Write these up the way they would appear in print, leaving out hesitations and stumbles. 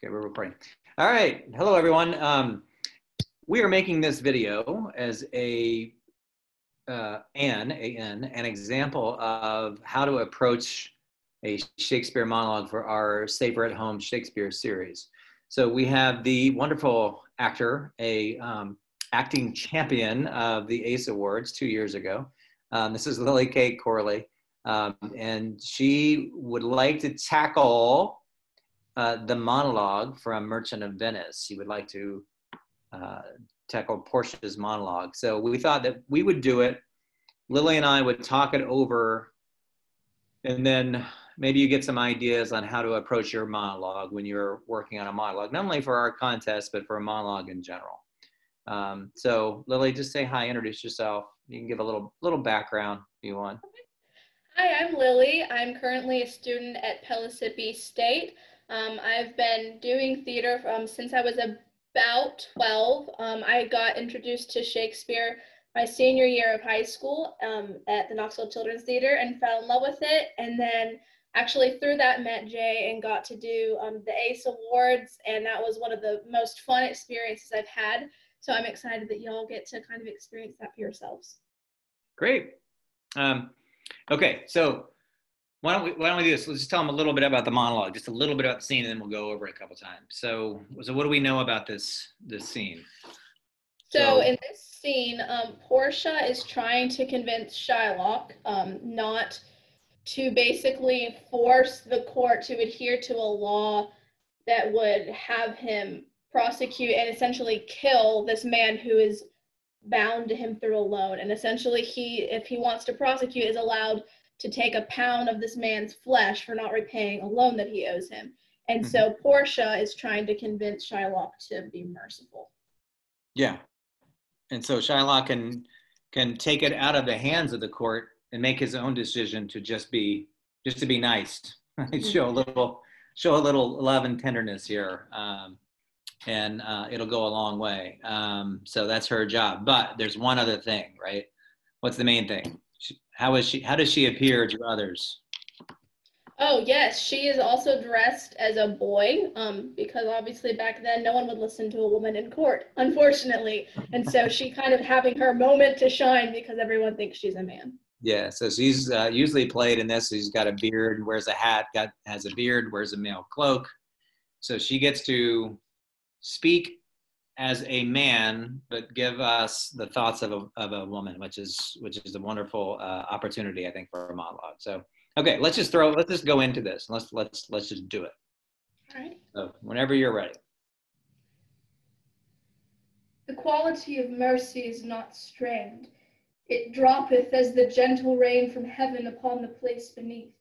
Okay, we're recording. All right. Hello, everyone. We are making this video as an example of how to approach a Shakespeare monologue for our Safer at Home Shakespeare series. So we have the wonderful actor, acting champion of the ACE Awards 2 years ago. This is Lily Kate Corley, and she would like to tackle the monologue from Merchant of Venice. She would like to tackle Portia's monologue. So we thought that we would do it. Lily and I would talk it over, and then maybe you get some ideas on how to approach your monologue when you're working on a monologue, not only for our contest, but for a monologue in general. So Lily, just say hi, introduce yourself. You can give a little background if you want. Hi, I'm Lily. I'm currently a student at Pellissippi State. I've been doing theater since I was about 12. I got introduced to Shakespeare my senior year of high school at the Knoxville Children's Theater and fell in love with it. And then actually through that met Jay and got to do the ACE Awards. And that was one of the most fun experiences I've had. So I'm excited that y'all get to kind of experience that for yourselves. Great. Okay, so why don't we do this? Let's just tell them a little bit about the monologue, just a little bit about the scene, and then we'll go over it a couple times. So what do we know about this scene? So in this scene, Portia is trying to convince Shylock not to basically force the court to adhere to a law that would have him prosecute and essentially kill this man who is bound to him through a loan. And essentially if he wants to prosecute, is allowed to take a pound of this man's flesh for not repaying a loan that he owes him. And so Portia is trying to convince Shylock to be merciful. Yeah. And so Shylock can take it out of the hands of the court and make his own decision to just to be nice, show a little love and tenderness here. And it'll go a long way. So that's her job. But there's one other thing, right? What's the main thing? How does she appear to others? Oh, yes. She is also dressed as a boy, because obviously back then no one would listen to a woman in court, unfortunately. And so she kind of having her moment to shine because everyone thinks she's a man. Yeah, so she's usually played in this. She's got a beard, wears a hat, has a beard, wears a male cloak. So she gets to speak as a man, but give us the thoughts of a woman, which is a wonderful opportunity, I think, for a monologue. So, okay, let's just go into this. Let's just do it. All right. So, whenever you're ready. The quality of mercy is not strained. It droppeth as the gentle rain from heaven upon the place beneath.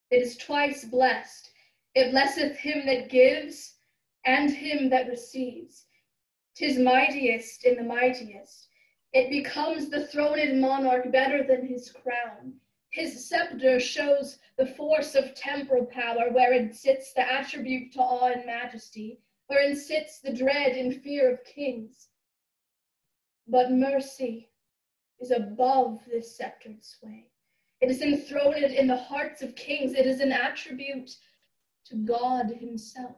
It is twice blessed. It blesseth him that gives and him that receives. 'Tis mightiest in the mightiest. It becomes the throned monarch better than his crown. His scepter shows the force of temporal power, wherein sits the attribute to awe and majesty, wherein sits the dread and fear of kings. But mercy is above this sceptred sway. It is enthroned in the hearts of kings. It is an attribute to God himself.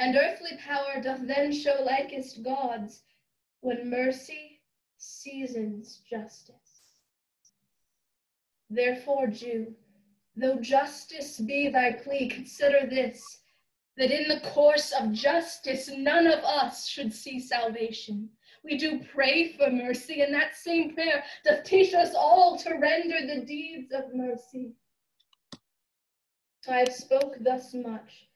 And earthly power doth then show likest gods, when mercy seasons justice. Therefore, Jew, though justice be thy plea, consider this, that in the course of justice none of us should see salvation. We do pray for mercy, and that same prayer doth teach us all to render the deeds of mercy. So I have spoke thus much,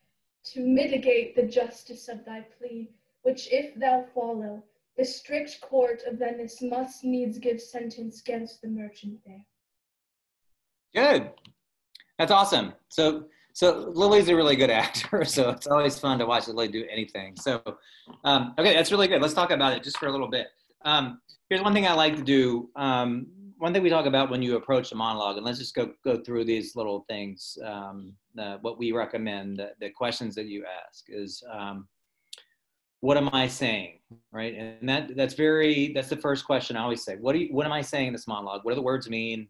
to mitigate the justice of thy plea, which if thou follow, the strict court of Venice must needs give sentence against the merchant there. Good. That's awesome. So Lily's a really good actor, so it's always fun to watch Lily do anything. So, okay, that's really good. Let's talk about it just for a little bit. Here's one thing I like to do. One thing we talk about when you approach a monologue, and let's just go through these little things. What we recommend, the questions that you ask is, what am I saying, right? And that's the first question I always say. What am I saying in this monologue? What do the words mean?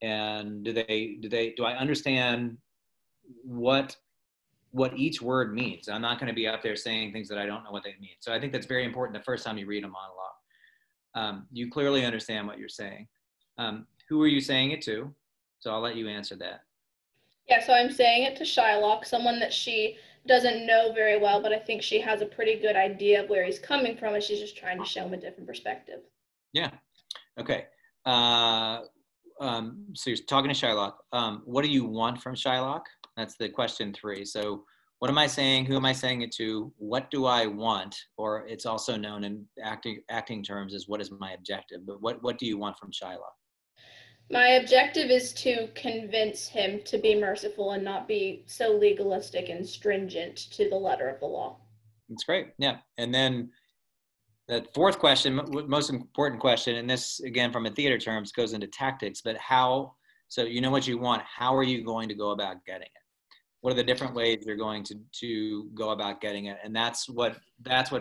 And do I understand what what each word means. I'm not going to be up there saying things that I don't know what they mean. So I think that's very important the first time you read a monologue. You clearly understand what you're saying. Who are you saying it to? So I'll let you answer that. Yeah, so I'm saying it to Shylock, someone that she doesn't know very well, but I think she has a pretty good idea of where he's coming from, and she's just trying to show him a different perspective. Yeah. Okay. So you're talking to Shylock. What do you want from Shylock? That's the question 3. So what am I saying? Who am I saying it to? What do I want? Or it's also known in acting terms as what is my objective? But what do you want from Shylock? My objective is to convince him to be merciful and not be so legalistic and stringent to the letter of the law. That's great. Yeah. And then the 4th question, most important question, and this, again, from a theater terms, goes into tactics, but how, so you know what you want, how are you going to go about getting it? What are the different ways you're going to go about getting it? And that's what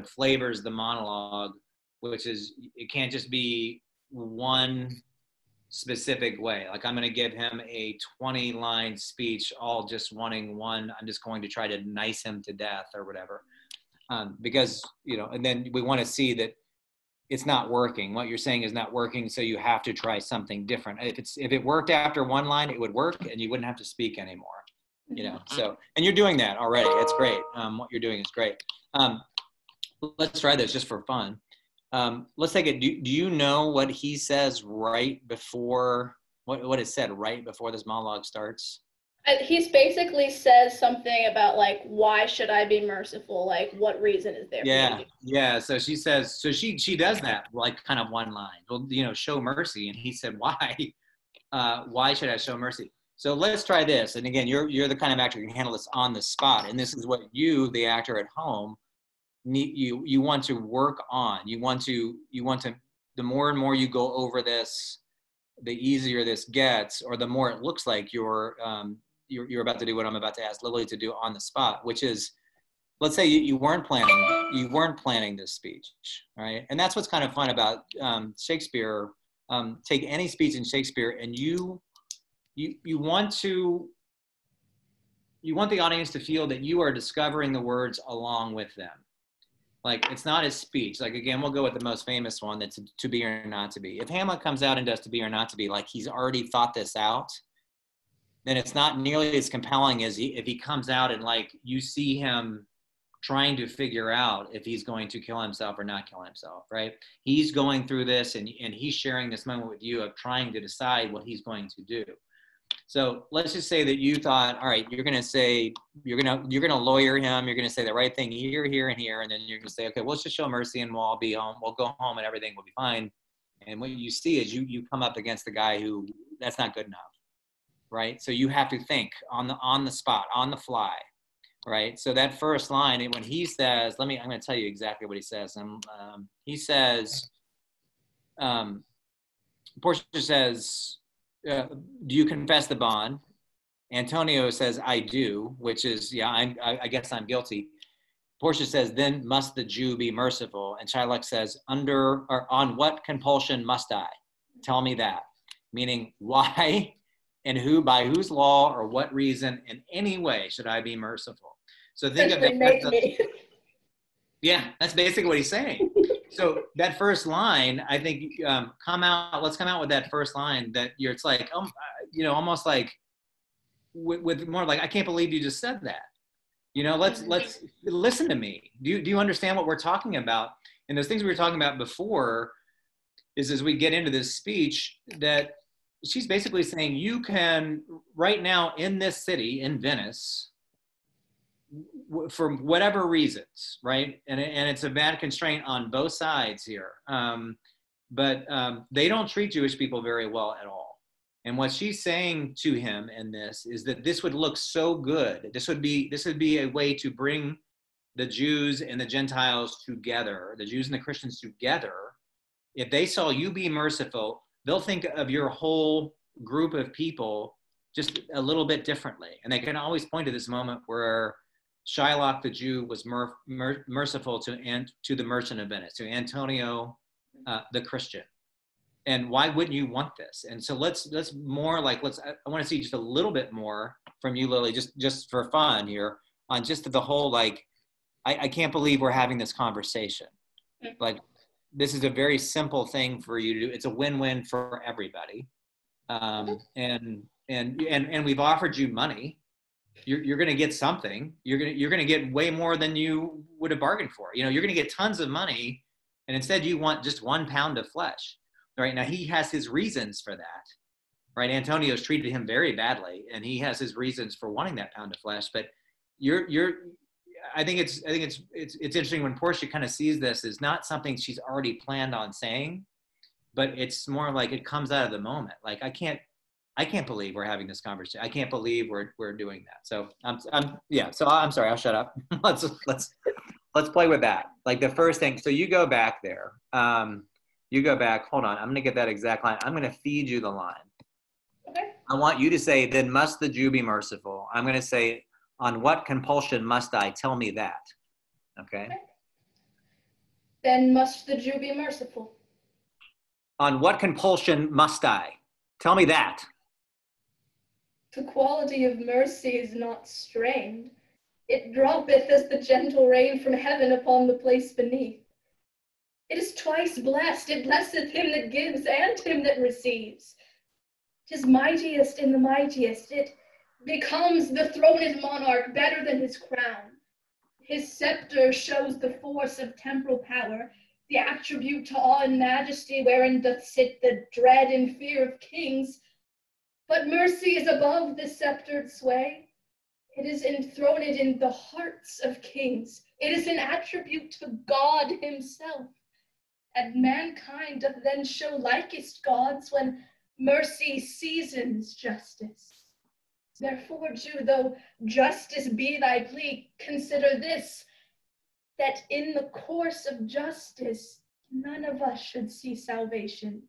flavors the monologue, which is, it can't just be one specific way. Like, I'm going to give him a 20-line speech, all just wanting one, I'm just going to try to nice him to death or whatever. Because, and then we want to see that it's not working. What you're saying is not working, so you have to try something different. If it worked after one line, it would work, and you wouldn't have to speak anymore. So, and you're doing that already. It's great. What you're doing is great. Let's try this just for fun. Let's take it. Do you know what he says right before, what is said right before this monologue starts? He basically says something about, like, why should I be merciful? Like, what reason is there? Yeah. So she says, so she does that, like, kind of one line. Well, show mercy. And he said, why? Why should I show mercy? So let's try this. And again, you're the kind of actor who can handle this on the spot. And this is what you, the actor at home, you want to work on. You want to, the more and more you go over this, the easier this gets, or the more it looks like you're about to do what I'm about to ask Lily to do on the spot, which is, let's say you weren't planning this speech, right? And that's what's kind of fun about Shakespeare. Take any speech in Shakespeare, and you want the audience to feel that you are discovering the words along with them. Like, it's not his speech. Like, again, we'll go with the most famous one, that's to be or not to be. If Hamlet comes out and does to be or not to be, like he's already thought this out, then it's not nearly as compelling as if he comes out and, like, you see him trying to figure out if he's going to kill himself or not kill himself, right? He's going through this, and he's sharing this moment with you of trying to decide what he's going to do. So let's just say that you thought, all right, you're going to lawyer him. You're going to say the right thing here, here, and here. And then you're going to say, okay, well, let's just show mercy and we'll all be home. We'll go home and everything will be fine. And what you see is you come up against the guy who, that's not good enough, right? So you have to think on the spot, on the fly, right? So that first line, when he says, I'm going to tell you exactly what he says. He says, Portia says, do you confess the bond? Antonio says, I do, which is, I guess I'm guilty. Portia says, then must the Jew be merciful? And Shylock says, on what compulsion must I? Tell me that. Meaning, why and who, by whose law or what reason in any way should I be merciful? So think of it. Yeah, that's basically what he's saying. So that first line, I think, let's come out with that first line that it's like, almost like with more like, I can't believe you just said that. Let's listen to me. Do you understand what we're talking about? And those things we were talking about before is, as we get into this speech, that she's basically saying, you can right now in this city, in Venice, for whatever reasons, right? And it's a bad constraint on both sides here. But they don't treat Jewish people very well at all. And what she's saying to him in this is that this would look so good. This would be a way to bring the Jews and the Gentiles together, the Jews and the Christians together. If they saw you be merciful, they'll think of your whole group of people just a little bit differently. And they can always point to this moment where Shylock the Jew was merciful to the merchant of Venice, to Antonio the Christian. And why wouldn't you want this? And so let's more like, I want to see just a little bit more from you, Lily, just for fun here, on just the whole, like, I can't believe we're having this conversation. Like, this is a very simple thing for you to do. It's a win-win for everybody. And we've offered you money. You're going to get something. You're going to get way more than you would have bargained for. You know, you're going to get tons of money, and instead you want just 1 pound of flesh. Right now, he has his reasons for that. Right, Antonio's treated him very badly, and he has his reasons for wanting that pound of flesh. But I think it's interesting when Portia kind of sees this as not something she's already planned on saying, but it's more like it comes out of the moment. Like, I can't believe we're having this conversation. I can't believe we're doing that. So I'm sorry. I'll shut up. let's play with that. Like, the first thing. So you go back there. You go back. Hold on. I'm going to get that exact line. I'm going to feed you the line. Okay. I want you to say, then must the Jew be merciful? I'm going to say, on what compulsion must I? Tell me that. Okay. Then must the Jew be merciful. On what compulsion must I? Tell me that. The quality of mercy is not strained. It droppeth as the gentle rain from heaven upon the place beneath. It is twice blessed. It blesseth him that gives and him that receives. 'Tis mightiest in the mightiest. It becomes the throned monarch better than his crown. His scepter shows the force of temporal power, the attribute to awe and majesty wherein doth sit the dread and fear of kings. But mercy is above this sceptred sway. It is enthroned in the hearts of kings. It is an attribute to God himself. And mankind doth then show likest gods when mercy seasons justice. Therefore, Jew, though justice be thy plea, consider this, that in the course of justice, none of us should see salvation.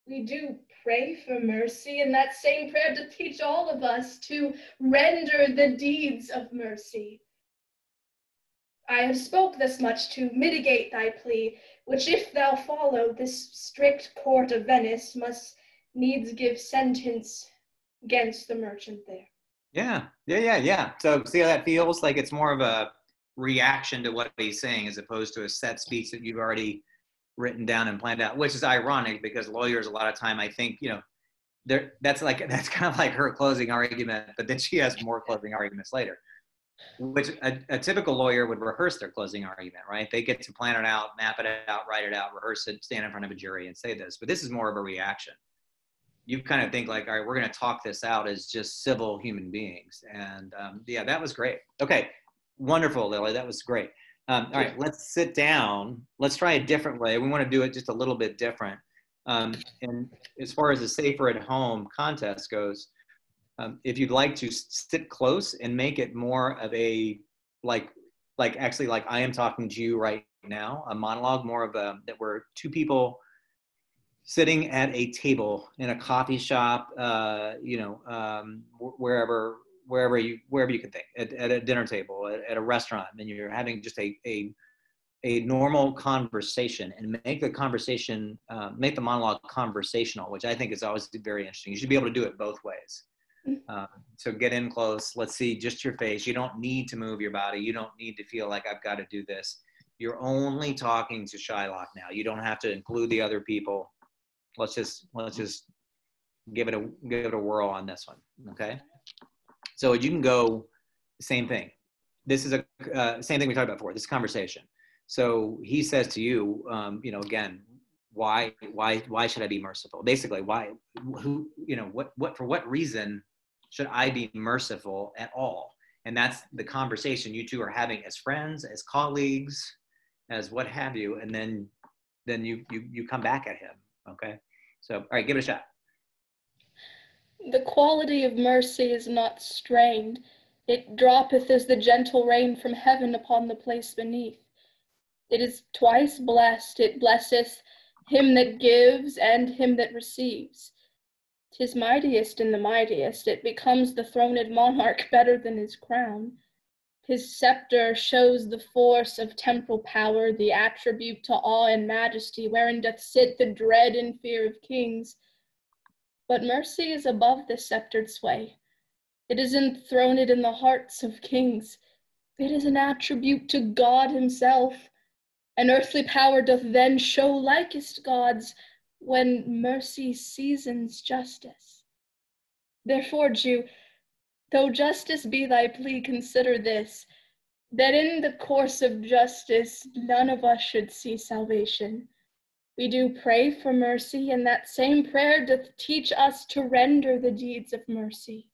We do pray for mercy, and that same prayer doth teach all of us to render the deeds of mercy. I have spoke thus much to mitigate thy plea, which if thou follow, this strict court of Venice must needs give sentence against the merchant there. Yeah. So see how that feels? Like it's more of a reaction to what he's saying as opposed to a set speech that you've already written down and planned out, which is ironic because lawyers a lot of time, I think, you know, that's kind of like her closing argument, but then she has more closing arguments later, which a typical lawyer would rehearse their closing argument, right? They get to plan it out, map it out, write it out, rehearse it, stand in front of a jury and say this, but this is more of a reaction. You kind of think like, all right, we're going to talk this out as just civil human beings. And yeah, that was great. Okay, wonderful, Lily. That was great. All right, let's sit down. Let's try a different way. We want to do it just a little bit different. And as far as the safer at home contest goes, if you'd like to sit close and make it more of a, like actually like I am talking to you right now, a monologue, more of a, that we're two people sitting at a table in a coffee shop, wherever you can think, at a dinner table, at a restaurant, and you're having just a normal conversation, and make the conversation, make the monologue conversational, which I think is always very interesting. You should be able to do it both ways. So get in close. Let's see just your face. You don't need to move your body. You don't need to feel like I've got to do this. You're only talking to Shylock now. You don't have to include the other people. Let's just give it a whirl on this one, okay? So you can go, same thing. This is a same thing we talked about before. This conversation. So he says to you, again, why should I be merciful? Basically, why? Who? What? For what reason should I be merciful at all? And that's the conversation you two are having as friends, as colleagues, as what have you. And then you come back at him. Okay. So, all right, give it a shot. The quality of mercy is not strained. It droppeth as the gentle rain from heaven upon the place beneath. It is twice blessed. It blesseth him that gives and him that receives. 'Tis mightiest in the mightiest. It becomes the throned monarch better than his crown. His scepter shows the force of temporal power, the attribute to awe and majesty, wherein doth sit the dread and fear of kings. But mercy is above this sceptred sway. It is enthroned in the hearts of kings. It is an attribute to God himself. An earthly power doth then show likest God's, when mercy seasons justice. Therefore, Jew, though justice be thy plea, consider this, that in the course of justice none of us should see salvation. We do pray for mercy, and that same prayer doth teach us to render the deeds of mercy.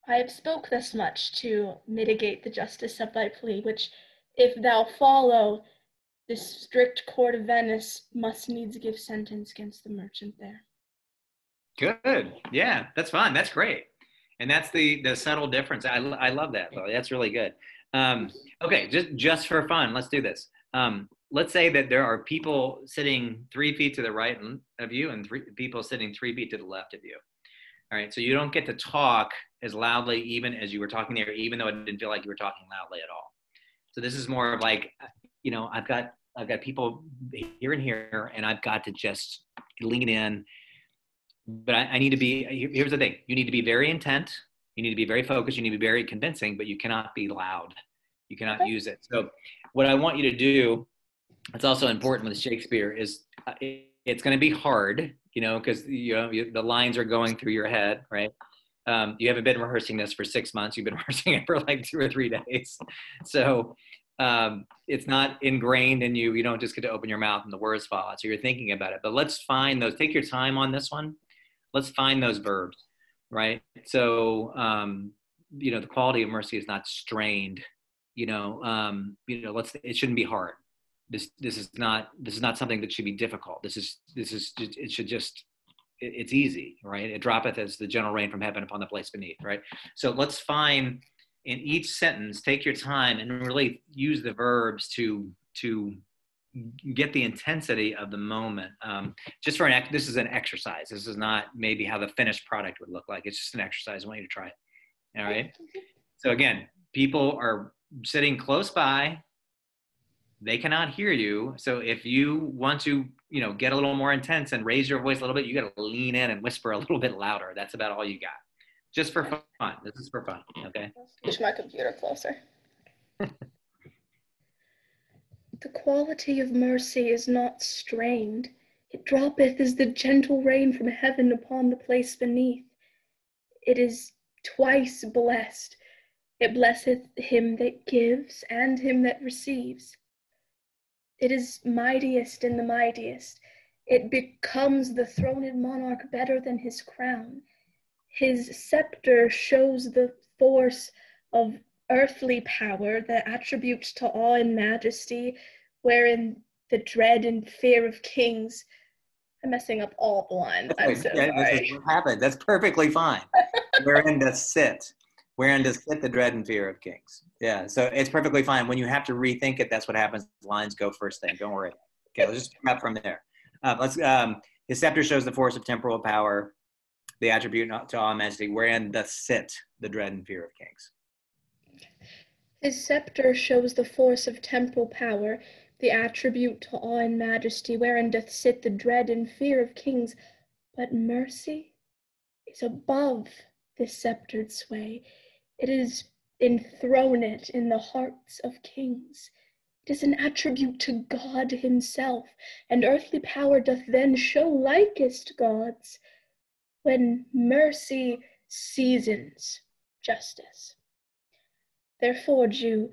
I have spoke thus much to mitigate the justice of thy plea, which, if thou follow, this strict court of Venice must needs give sentence against the merchant there. Good. Yeah, that's fine. That's great. And that's the subtle difference. I love that, Lily. That's really good. Okay, just for fun, let's do this. Let's say that there are people sitting 3 feet to the right of you and people sitting 3 feet to the left of you. All right, so you don't get to talk as loudly even as you were talking there, even though it didn't feel like you were talking loudly at all. So this is more of like, you know, I've got people here and here, and I've got to just lean in. But I need to be, here's the thing, you need to be very intent, you need to be very focused, you need to be very convincing, but you cannot be loud. You cannot use it. So what I want you to do, it's also important with Shakespeare, is it's going to be hard, you know, because the lines are going through your head, right? You haven't been rehearsing this for 6 months. You've been rehearsing it for like 2 or 3 days. So it's not ingrained in you. You don't just get to open your mouth and the words fall out. So you're thinking about it. But let's find those. Take your time on this one. Let's find those verbs, right? So, the quality of mercy is not strained. It shouldn't be hard. This is not something that should be difficult. It's easy, right? It droppeth as the gentle rain from heaven upon the place beneath, right? So let's find in each sentence, take your time and really use the verbs to get the intensity of the moment. This is an exercise. This is not maybe how the finished product would look like. It's just an exercise. I want you to try it. All right. So again, people are sitting close by. They cannot hear you. So if you want to, get a little more intense and raise your voice a little bit, you got to lean in and whisper a little bit louder. That's about all you got. Just for fun. This is for fun. Okay. Push my computer closer. The quality of mercy is not strained. It droppeth as the gentle rain from heaven upon the place beneath. It is twice blessed. It blesseth him that gives and him that receives. It is mightiest in the mightiest. It becomes the throned monarch better than his crown. His scepter shows the force of earthly power, the attributes to awe and majesty, wherein the dread and fear of kings. I'm messing up all the lines. I'm so sorry. This is what happened. That's perfectly fine. Wherein does sit the dread and fear of kings. Yeah, so it's perfectly fine. When you have to rethink it, that's what happens. Lines go first thing. Don't worry. Okay, let's just come up from there. His scepter shows the force of temporal power, the attribute to awe and majesty, wherein doth sit the dread and fear of kings. His scepter shows the force of temporal power, the attribute to awe and majesty, wherein doth sit the dread and fear of kings. But mercy is above this sceptred sway. It is enthroned in the hearts of kings. It is an attribute to God himself, and earthly power doth then show likest God's, when mercy seasons justice. Therefore, Jew,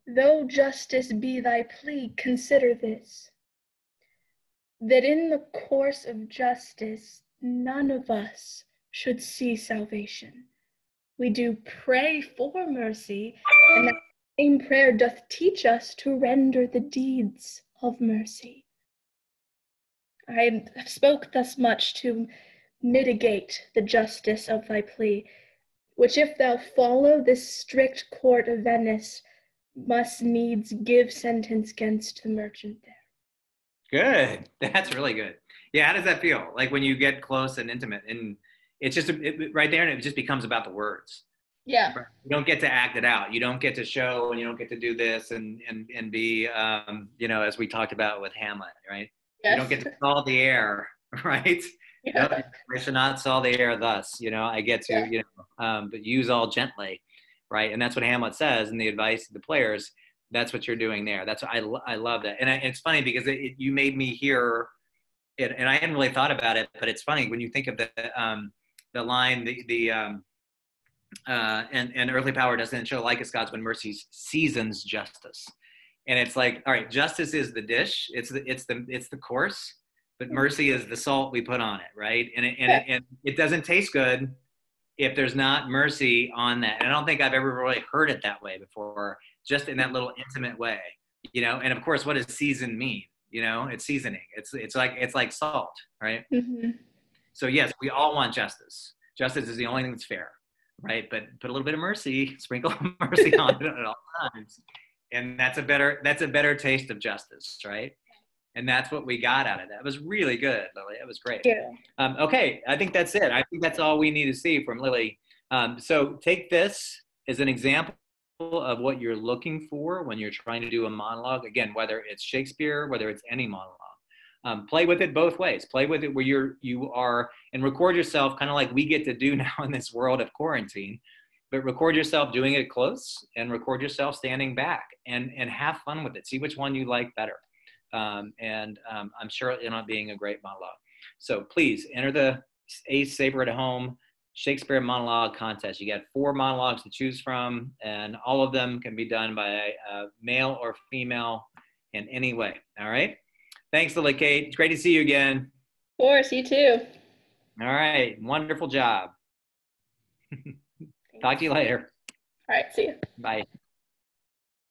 though justice be thy plea, consider this, that in the course of justice none of us should see salvation. We do pray for mercy, and that same prayer doth teach us to render the deeds of mercy. I spoke thus much to mitigate the justice of thy plea, which if thou follow this strict court of Venice, must needs give sentence against the merchant there. Good. That's really good. Yeah, how does that feel? Like when you get close and intimate, and it's just right there, and it just becomes about the words. Yeah. You don't get to act it out. You don't get to show, and you don't get to do this and be, as we talked about with Hamlet, right? Yes. You don't get to call the air, right? No, Yeah. I should not saw the air thus. I get to, Yeah. but use all gently, right? And that's what Hamlet says in the advice to the players. That's what you're doing there. That's I love that, and it's funny because you made me hear it, and I hadn't really thought about it, but it's funny when you think of the line and earthly power doesn't show like as God's when mercy seasons justice. And it's like, all right, justice is the dish, it's the course, but mercy is the salt we put on it, right? And it doesn't taste good if there's not mercy on that. And I don't think I've ever really heard it that way before, just in that little intimate way, And of course, what does season mean? It's seasoning. It's like salt, right? Mm-hmm. So yes, we all want justice. Justice is the only thing that's fair, right? But put a little bit of mercy, sprinkle mercy on it at all times, and that's a better taste of justice, right? And that's what we got out of that. It was really good, Lily. It was great. Yeah. Okay, I think that's it. I think that's all we need to see from Lily. So take this as an example of what you're looking for when you're trying to do a monologue. Again, whether it's Shakespeare, whether it's any monologue. Play with it both ways. Play with it where you are, and record yourself, kind of like we get to do now in this world of quarantine. But record yourself doing it close, and record yourself standing back, and have fun with it. See which one you like better, and I'm sure it'll end up being a great monologue. So please enter the Ace Saber at Home Shakespeare monologue contest. You got 4 monologues to choose from, and all of them can be done by a male or female in any way. All right. Thanks, Lily Kate. It's great to see you again. Of course, you too. All right. Wonderful job. Talk to you later. All right, see you. Bye.